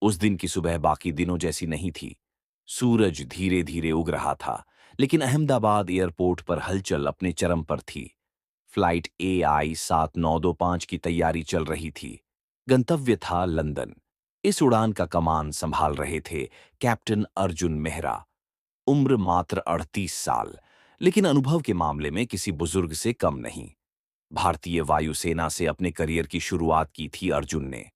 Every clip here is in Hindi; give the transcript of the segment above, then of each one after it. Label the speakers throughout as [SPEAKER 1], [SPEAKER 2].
[SPEAKER 1] उस दिन की सुबह बाकी दिनों जैसी नहीं थी। सूरज धीरे धीरे उग रहा था, लेकिन अहमदाबाद एयरपोर्ट पर हलचल अपने चरम पर थी। फ्लाइट AI 7925 की तैयारी चल रही थी। गंतव्य था लंदन। इस उड़ान का कमान संभाल रहे थे कैप्टन अर्जुन मेहरा। उम्र मात्र 38 साल, लेकिन अनुभव के मामले में किसी बुजुर्ग से कम नहीं। भारतीय वायुसेना से अपने करियर की शुरुआत की थी अर्जुन ने।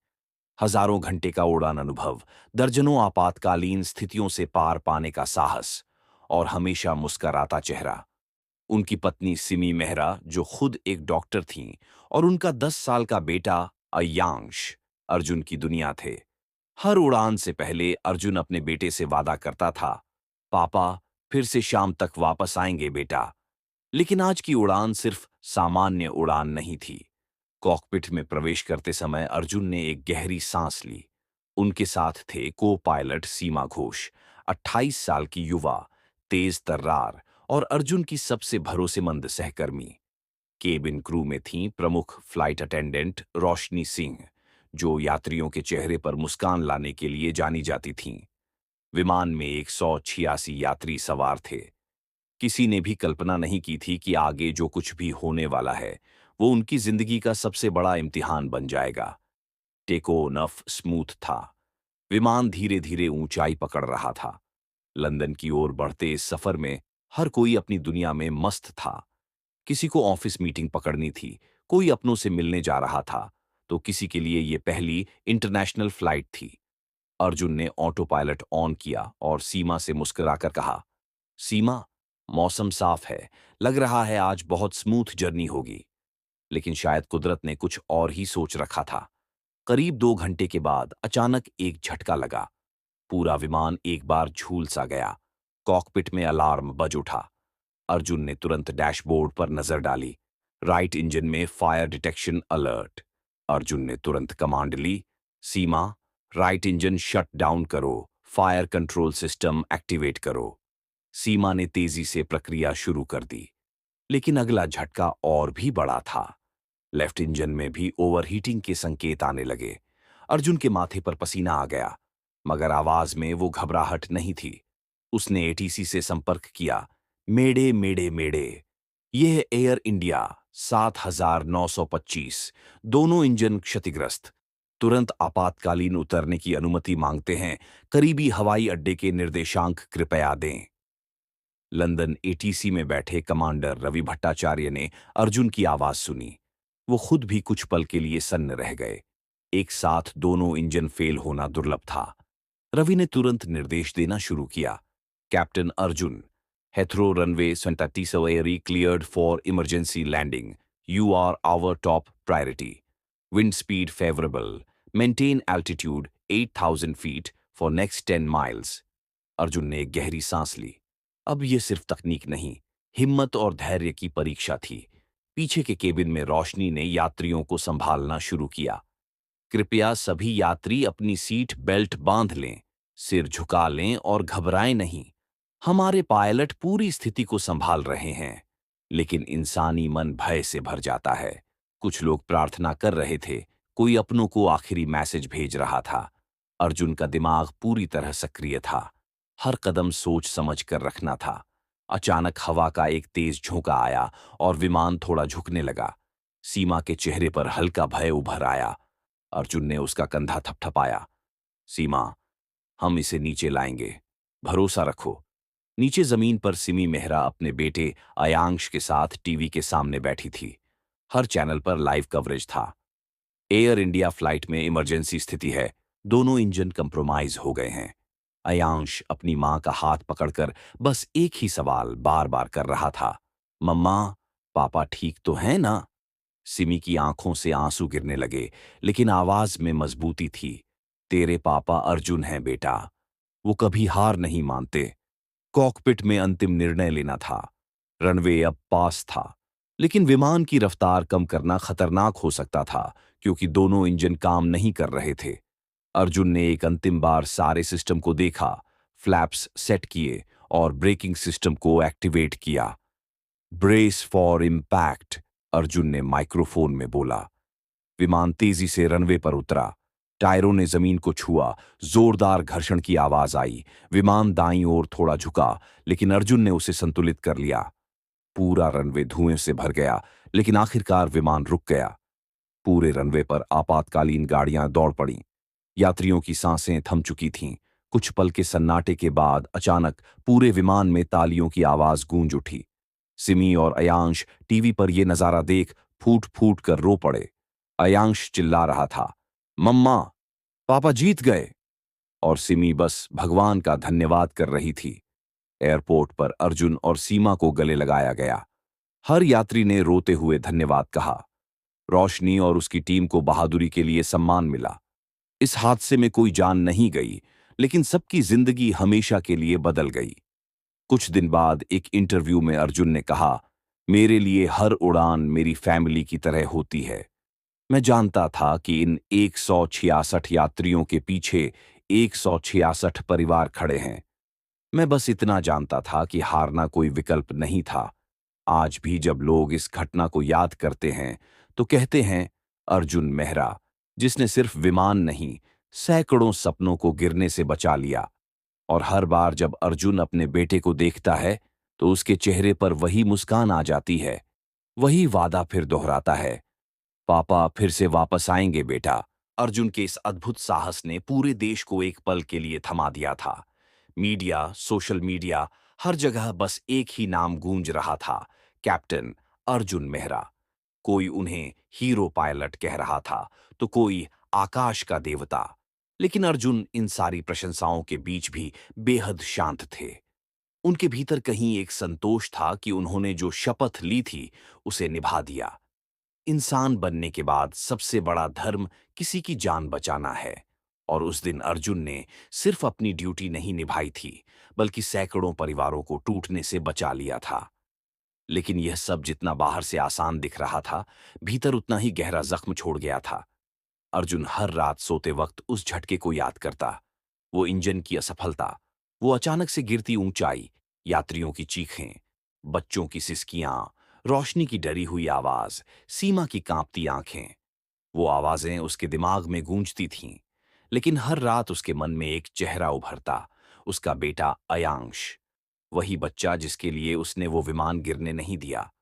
[SPEAKER 1] हजारों घंटे का उड़ान अनुभव, दर्जनों आपातकालीन स्थितियों से पार पाने का साहस और हमेशा मुस्कराता चेहरा। उनकी पत्नी सिमी मेहरा, जो खुद एक डॉक्टर थीं, और उनका 10 साल का बेटा अय्यांश अर्जुन की दुनिया थे। हर उड़ान से पहले अर्जुन अपने बेटे से वादा करता था, पापा, फिर से शाम तक वापस आएंगे बेटा। लेकिन आज की उड़ान सिर्फ सामान्य उड़ान नहीं थी। कॉकपिट में प्रवेश करते समय अर्जुन ने एक गहरी सांस ली। उनके साथ थे को पायलट सीमा घोष, 28 साल की युवा, तेज तर्रार और अर्जुन की सबसे भरोसेमंद सहकर्मी। केबिन क्रू में थीं प्रमुख फ्लाइट अटेंडेंट रोशनी सिंह, जो यात्रियों के चेहरे पर मुस्कान लाने के लिए जानी जाती थीं। विमान में 186 यात्री सवार थे। किसी ने भी कल्पना नहीं की थी कि आगे जो कुछ भी होने वाला है, वो उनकी जिंदगी का सबसे बड़ा इम्तिहान बन जाएगा। टेको नफ स्मूथ था। विमान धीरे धीरे ऊंचाई पकड़ रहा था। लंदन की ओर बढ़ते इस सफर में हर कोई अपनी दुनिया में मस्त था। किसी को ऑफिस मीटिंग पकड़नी थी, कोई अपनों से मिलने जा रहा था, तो किसी के लिए ये पहली इंटरनेशनल फ्लाइट थी। अर्जुन ने ऑटो पायलट ऑन किया और सीमा से मुस्कुराकर कहा, सीमा, मौसम साफ है, लग रहा है आज बहुत स्मूथ जर्नी होगी। लेकिन शायद कुदरत ने कुछ और ही सोच रखा था। करीब 2 घंटे के बाद अचानक एक झटका लगा। पूरा विमान एक बार झूल सा गया। कॉकपिट में अलार्म बज उठा। अर्जुन ने तुरंत डैशबोर्ड पर नजर डाली। राइट इंजन में फायर डिटेक्शन अलर्ट। अर्जुन ने तुरंत कमांड ली, सीमा, राइट इंजन शट डाउन करो, फायर कंट्रोल सिस्टम एक्टिवेट करो। सीमा ने तेजी से प्रक्रिया शुरू कर दी। लेकिन अगला झटका और भी बड़ा था। लेफ्ट इंजन में भी ओवरहीटिंग के संकेत आने लगे। अर्जुन के माथे पर पसीना आ गया, मगर आवाज में वो घबराहट नहीं थी। उसने ATC से संपर्क किया, मेडे मेडे मेडे, यह है एयर इंडिया 7925, दोनों इंजन क्षतिग्रस्त, तुरंत आपातकालीन उतरने की अनुमति मांगते हैं, करीबी हवाई अड्डे के निर्देशांक कृपया दें। लंदन ATC में बैठे कमांडर रवि भट्टाचार्य ने अर्जुन की आवाज सुनी। वो खुद भी कुछ पल के लिए सन्न रह गए। एक साथ दोनों इंजन फेल होना दुर्लभ था। रवि ने तुरंत निर्देश देना शुरू किया, कैप्टन अर्जुन, हेथ्रो रनवे 27 एरी cleared for emergency landing, you are our top priority, wind speed favourable, maintain altitude 8000 feet for next 10 miles. Arjun ने एक गहरी सांस ली। अब यह सिर्फ तकनीक नहीं, हिम्मत और धैर्य की परीक्षा थी। पीछे के केबिन में रोशनी ने यात्रियों को संभालना शुरू किया। कृपया सभी यात्री अपनी सीट बेल्ट बांध लें, सिर झुका लें और घबराएं नहीं। हमारे पायलट पूरी स्थिति को संभाल रहे हैं। लेकिन इंसानी मन भय से भर जाता है। कुछ लोग प्रार्थना कर रहे थे, कोई अपनों को आखिरी मैसेज भेज रहा था। अर्जुन का दिमाग पूरी तरह सक्रिय था। हर कदम सोच समझ कर रखना था। अचानक हवा का एक तेज झोंका आया और विमान थोड़ा झुकने लगा। सीमा के चेहरे पर हल्का भय उभर आया। अर्जुन ने उसका कंधा थपथपाया, सीमा, हम इसे नीचे लाएंगे, भरोसा रखो। नीचे जमीन पर सिमी मेहरा अपने बेटे अयांश के साथ टीवी के सामने बैठी थी। हर चैनल पर लाइव कवरेज था। एयर इंडिया फ्लाइट में इमरजेंसी स्थिति है, दोनों इंजन कंप्रोमाइज हो गए हैं। अयांश अपनी मां का हाथ पकड़कर बस एक ही सवाल बार बार कर रहा था, मम्मा, पापा ठीक तो हैं ना? सिमी की आंखों से आंसू गिरने लगे, लेकिन आवाज में मजबूती थी, तेरे पापा अर्जुन हैं बेटा, वो कभी हार नहीं मानते। कॉकपिट में अंतिम निर्णय लेना था। रनवे अब पास था, लेकिन विमान की रफ्तार कम करना खतरनाक हो सकता था, क्योंकि दोनों इंजन काम नहीं कर रहे थे। अर्जुन ने एक अंतिम बार सारे सिस्टम को देखा, फ्लैप्स सेट किए और ब्रेकिंग सिस्टम को एक्टिवेट किया। ब्रेस फॉर इम्पैक्ट, अर्जुन ने माइक्रोफोन में बोला। विमान तेजी से रनवे पर उतरा। टायरों ने जमीन को छुआ, जोरदार घर्षण की आवाज आई। विमान दाईं ओर थोड़ा झुका, लेकिन अर्जुन ने उसे संतुलित कर लिया। पूरा रनवे धुएं से भर गया, लेकिन आखिरकार विमान रुक गया। पूरे रनवे पर आपातकालीन गाड़ियां दौड़ पड़ीं। यात्रियों की सांसें थम चुकी थीं। कुछ पल के सन्नाटे के बाद अचानक पूरे विमान में तालियों की आवाज गूंज उठी। सिमी और अयांश टीवी पर यह नजारा देख फूट फूट कर रो पड़े। अयांश चिल्ला रहा था, मम्मा, पापा जीत गए। और सिमी बस भगवान का धन्यवाद कर रही थी। एयरपोर्ट पर अर्जुन और सीमा को गले लगाया गया। हर यात्री ने रोते हुए धन्यवाद कहा। रोशनी और उसकी टीम को बहादुरी के लिए सम्मान मिला। इस हादसे में कोई जान नहीं गई, लेकिन सबकी जिंदगी हमेशा के लिए बदल गई। कुछ दिन बाद एक इंटरव्यू में अर्जुन ने कहा, मेरे लिए हर उड़ान मेरी फैमिली की तरह होती है। मैं जानता था कि इन 166 यात्रियों के पीछे 166 परिवार खड़े हैं। मैं बस इतना जानता था कि हारना कोई विकल्प नहीं था। आज भी जब लोग इस घटना को याद करते हैं, तो कहते हैं, अर्जुन मेहरा, जिसने सिर्फ विमान नहीं, सैकड़ों सपनों को गिरने से बचा लिया। और हर बार जब अर्जुन अपने बेटे को देखता है, तो उसके चेहरे पर वही मुस्कान आ जाती है। वही वादा फिर दोहराता है, पापा फिर से वापस आएंगे बेटा। अर्जुन के इस अद्भुत साहस ने पूरे देश को एक पल के लिए थमा दिया था। मीडिया, सोशल मीडिया, हर जगह बस एक ही नाम गूंज रहा था, कैप्टन अर्जुन मेहरा। कोई उन्हें हीरो पायलट कह रहा था, तो कोई आकाश का देवता। लेकिन अर्जुन इन सारी प्रशंसाओं के बीच भी बेहद शांत थे। उनके भीतर कहीं एक संतोष था कि उन्होंने जो शपथ ली थी, उसे निभा दिया। इंसान बनने के बाद सबसे बड़ा धर्म किसी की जान बचाना है। और उस दिन अर्जुन ने सिर्फ अपनी ड्यूटी नहीं निभाई थी, बल्कि सैकड़ों परिवारों को टूटने से बचा लिया था। लेकिन यह सब जितना बाहर से आसान दिख रहा था, भीतर उतना ही गहरा जख्म छोड़ गया था। अर्जुन हर रात सोते वक्त उस झटके को याद करता। वो इंजन की असफलता, वो अचानक से गिरती ऊंचाई, यात्रियों की चीखें, बच्चों की सिसकियां, रोशनी की डरी हुई आवाज, सीमा की कांपती आंखें। वो आवाजें उसके दिमाग में गूंजती थीं। लेकिन हर रात उसके मन में एक चेहरा उभरता, उसका बेटा अयांश। वही बच्चा जिसके लिए उसने वो विमान गिरने नहीं दिया।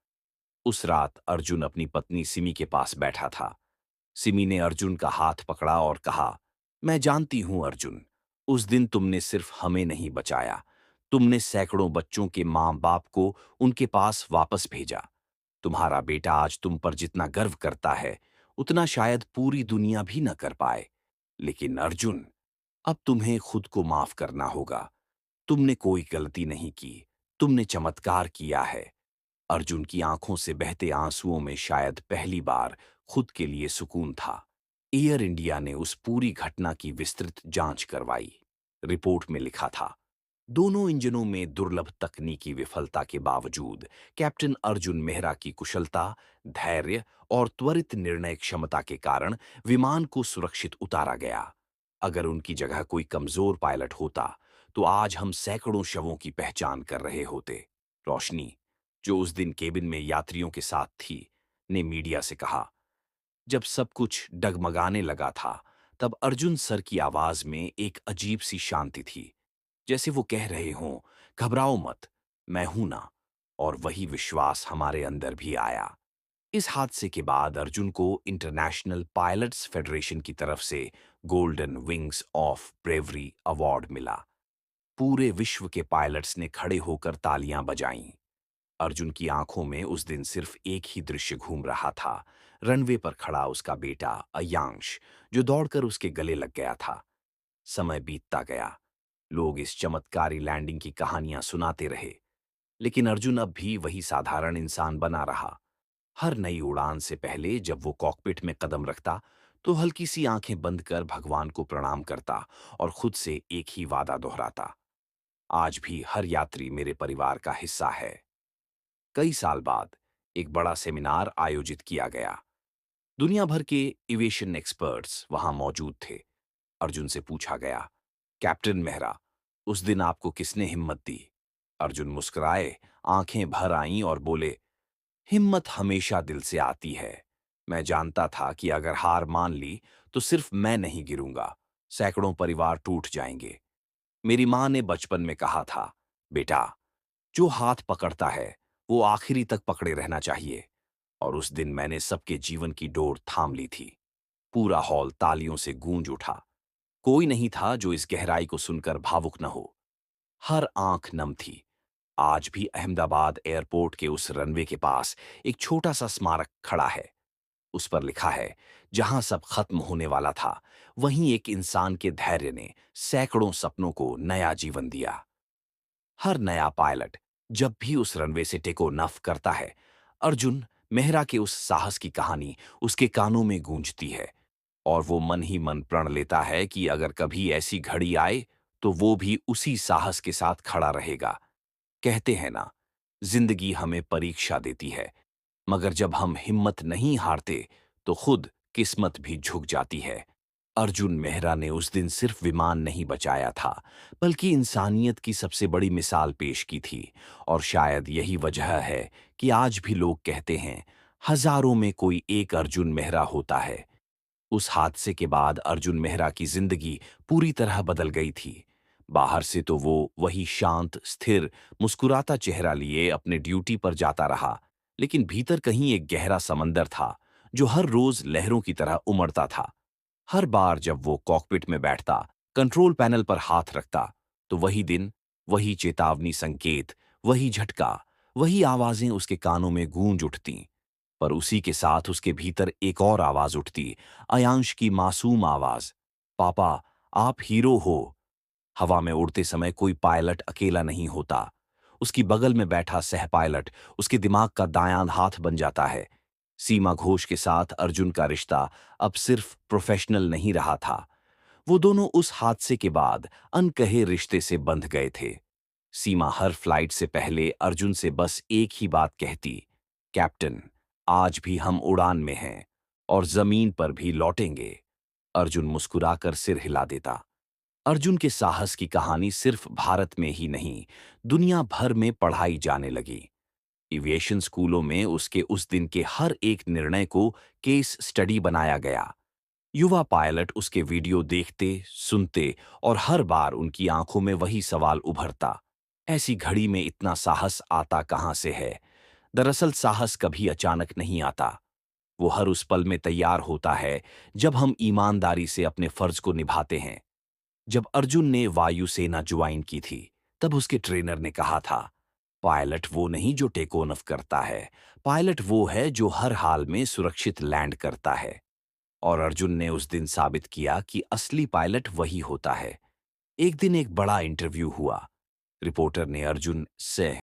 [SPEAKER 1] उस रात अर्जुन अपनी पत्नी सिमी के पास बैठा था। सिमी ने अर्जुन का हाथ पकड़ा और कहा, मैं जानती हूं अर्जुन, उस दिन तुमने सिर्फ हमें नहीं बचाया, तुमने सैकड़ों बच्चों के मां बाप को उनके पास वापस भेजा। तुम्हारा बेटा आज तुम पर जितना गर्व करता है, उतना शायद पूरी दुनिया भी न कर पाए। लेकिन अर्जुन, अब तुम्हें खुद को माफ करना होगा। तुमने कोई गलती नहीं की, तुमने चमत्कार किया है। अर्जुन की आंखों से बहते आंसुओं में शायद पहली बार खुद के लिए सुकून था। एयर इंडिया ने उस पूरी घटना की विस्तृत जांच करवाई। रिपोर्ट में लिखा था, दोनों इंजनों में दुर्लभ तकनीकी विफलता के बावजूद कैप्टन अर्जुन मेहरा की कुशलता, धैर्य और त्वरित निर्णय क्षमता के कारण विमान को सुरक्षित उतारा गया। अगर उनकी जगह कोई कमजोर पायलट होता, तो आज हम सैकड़ों शवों की पहचान कर रहे होते। रोशनी, जो उस दिन केबिन में यात्रियों के साथ थी, ने मीडिया से कहा, जब सब कुछ डगमगाने लगा था, तब अर्जुन सर की आवाज में एक अजीब सी शांति थी, जैसे वो कह रहे हों, घबराओ मत, मैं हूं ना। और वही विश्वास हमारे अंदर भी आया। इस हादसे के बाद अर्जुन को इंटरनेशनल पायलट्स फेडरेशन की तरफ से golden wings of bravery award मिला। पूरे विश्व के पायलट्स ने खड़े होकर तालियां बजाईं। अर्जुन की आंखों में उस दिन सिर्फ एक ही दृश्य घूम रहा था, रनवे पर खड़ा उसका बेटा अयांश, जो दौड़कर उसके गले लग गया था। समय बीतता गया, लोग इस चमत्कारी लैंडिंग की कहानियां सुनाते रहे, लेकिन अर्जुन अब भी वही साधारण इंसान बना रहा। हर नई उड़ान से पहले जब वो कॉकपिट में कदम रखता, तो हल्की सी आंखें बंद कर भगवान को प्रणाम करता और खुद से एक ही वादा दोहराता, आज भी हर यात्री मेरे परिवार का हिस्सा है। कई साल बाद एक बड़ा सेमिनार आयोजित किया गया। दुनिया भर के एविएशन एक्सपर्ट्स वहां मौजूद थे। अर्जुन से पूछा गया, कैप्टन मेहरा, उस दिन आपको किसने हिम्मत दी? अर्जुन मुस्कुराए, आंखें भर आईं और बोले, हिम्मत हमेशा दिल से आती है। मैं जानता था कि अगर हार मान ली तो सिर्फ मैं नहीं गिरूंगा, सैकड़ों परिवार टूट जाएंगे। मेरी माँ ने बचपन में कहा था, बेटा, जो हाथ पकड़ता है वो आखिरी तक पकड़े रहना चाहिए। और उस दिन मैंने सबके जीवन की डोर थाम ली थी। पूरा हॉल तालियों से गूंज उठा। कोई नहीं था जो इस गहराई को सुनकर भावुक न हो। हर आंख नम थी। आज भी अहमदाबाद एयरपोर्ट के उस रनवे के पास एक छोटा सा स्मारक खड़ा है। उस पर लिखा है, जहां सब खत्म होने वाला था, वहीं एक इंसान के धैर्य ने सैकड़ों सपनों को नया जीवन दिया। हर नया पायलट जब भी उस रनवे से टेक ऑफ करता है, अर्जुन मेहरा के उस साहस की कहानी उसके कानों में गूंजती है। और वो मन ही मन प्रण लेता है कि अगर कभी ऐसी घड़ी आए तो वो भी उसी साहस के साथ खड़ा रहेगा। कहते हैं ना, जिंदगी हमें परीक्षा देती है, मगर जब हम हिम्मत नहीं हारते तो खुद किस्मत भी झुक जाती है। अर्जुन मेहरा ने उस दिन सिर्फ विमान नहीं बचाया था, बल्कि इंसानियत की सबसे बड़ी मिसाल पेश की थी। और शायद यही वजह है कि आज भी लोग कहते हैं, हजारों में कोई एक अर्जुन मेहरा होता है। उस हादसे के बाद अर्जुन मेहरा की जिंदगी पूरी तरह बदल गई थी। बाहर से तो वो वही शांत, स्थिर, मुस्कुराता चेहरा लिए अपने ड्यूटी पर जाता रहा, लेकिन भीतर कहीं एक गहरा समंदर था जो हर रोज लहरों की तरह उमड़ता था। हर बार जब वो कॉकपिट में बैठता, कंट्रोल पैनल पर हाथ रखता, तो वही दिन, वही चेतावनी संकेत, वही झटका, वही आवाजें उसके कानों में गूंज उठतीं। पर उसी के साथ उसके भीतर एक और आवाज उठती, अयांश की मासूम आवाज, पापा, आप हीरो हो। हवा में उड़ते समय कोई पायलट अकेला नहीं होता। उसकी बगल में बैठा सह पायलट उसके दिमाग का दायां हाथ बन जाता है। सीमा घोष के साथ अर्जुन का रिश्ता अब सिर्फ प्रोफेशनल नहीं रहा था। वो दोनों उस हादसे के बाद अनकहे रिश्ते से बंध गए थे। सीमा हर फ्लाइट से पहले अर्जुन से बस एक ही बात कहती, कैप्टन, आज भी हम उड़ान में हैं और जमीन पर भी लौटेंगे। अर्जुन मुस्कुराकर सिर हिला देता। अर्जुन के साहस की कहानी सिर्फ भारत में ही नहीं, दुनिया भर में पढ़ाई जाने लगी। एविएशन स्कूलों में उसके उस दिन के हर एक निर्णय को केस स्टडी बनाया गया। युवा पायलट उसके वीडियो देखते, सुनते और हर बार उनकी आंखों में वही सवाल उभरता, ऐसी घड़ी में इतना साहस आता कहां से है? दरअसल साहस कभी अचानक नहीं आता। वो हर उस पल में तैयार होता है जब हम ईमानदारी से अपने फर्ज को निभाते हैं। जब अर्जुन ने वायुसेना ज्वाइन की थी, तब उसके ट्रेनर ने कहा था, पायलट वो नहीं जो टेक ऑफ करता है, पायलट वो है जो हर हाल में सुरक्षित लैंड करता है। और अर्जुन ने उस दिन साबित किया कि असली पायलट वही होता है। एक दिन एक बड़ा इंटरव्यू हुआ। रिपोर्टर ने अर्जुन से